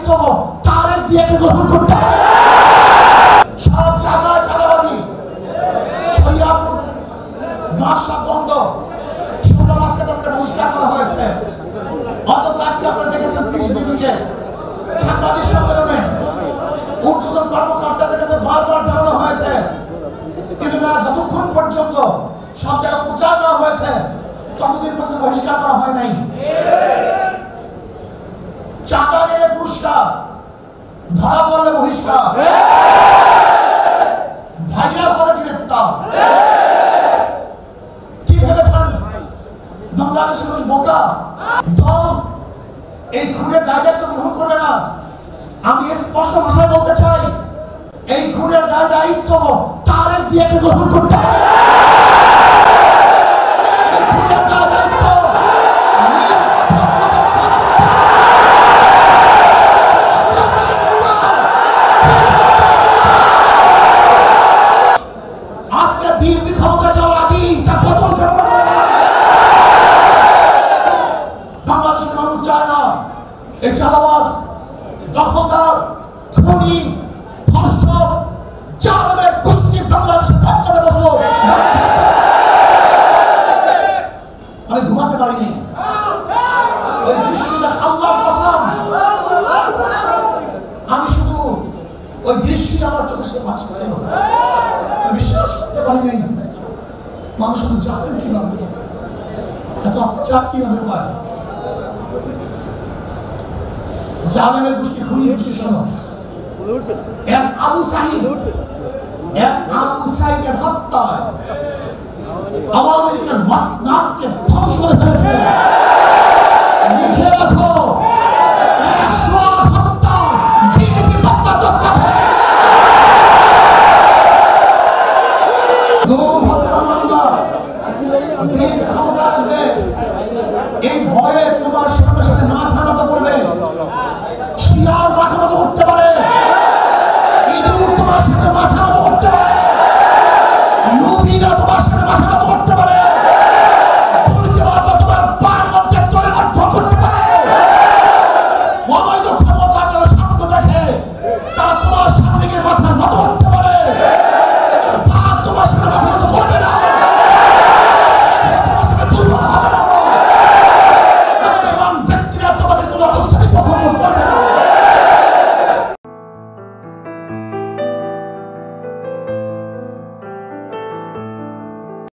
দায়িত্ব তারেক জিয়াকে গ্রহণ করতে হবে। সব জায়গায় চাঁদাবাজি, শরিয়াপুর মাসব বন্ধ, ষোলো মাসকে তাদেরকে বহিষ্কার করা হয়েছে। অথচ আজকে আপনারা দেখেছেন পুলিশ বিভাগে সাংবাদিক সম্মেলনে ঊর্ধ্বতন কর্মকর্তাদের কাছে বারবার জানানো হয়েছে, কিন্তু তারা যতক্ষণ পর্যন্ত সব জায়গায় প্রচার দেওয়া হয়েছে ততদিন পর্যন্ত বহিষ্কার করা হয় নাই। চাঁদা নিলে পুরস্কার, ধরা পড়লে বহিষ্কার, ভাইরাল করে গ্রেফতার। কি ভেবেছেন বাংলাদেশের মানুষ বোকা? দল এই খুনের দায়িত্ব গ্রহণ করবে না। আমি স্পষ্ট ভাষায় বলতে চাই, এই খুনের দায়িত্ব তারেক জিয়াকে গ্রহণ করতে হবে। এই খুনের দায়িত্ব আজকে বিএনপি ক্ষমতা যাওয়ার আগেই তার পতন করবে। বাংলাদেশের মানুষ চায় না এই চাঁদাবাজ, দখলদার, খুনি, ধর্ষক, জালেমের গোষ্ঠী বাংলাদেশের রাস্তায় বসো। আমি ঘুমাতে পারিনি, ওই দৃশ্যটা আল্লাহর কসম, আমি শুধু ওই দৃশ্যই আমার চোখে সে ভাসছিল, বিশ্বাস করতে পারি নাই। মানুষ শুধু জানেন কিভাবে, এত অত্যাচার কিভাবে হয়। জালেমের গোষ্ঠী, খুনি গোষ্ঠী শোনো, এক আবু সাঈদের হত্যায় আওয়ামী লীগের মাসনাদকে ধ্বংস করে ফেলেছে।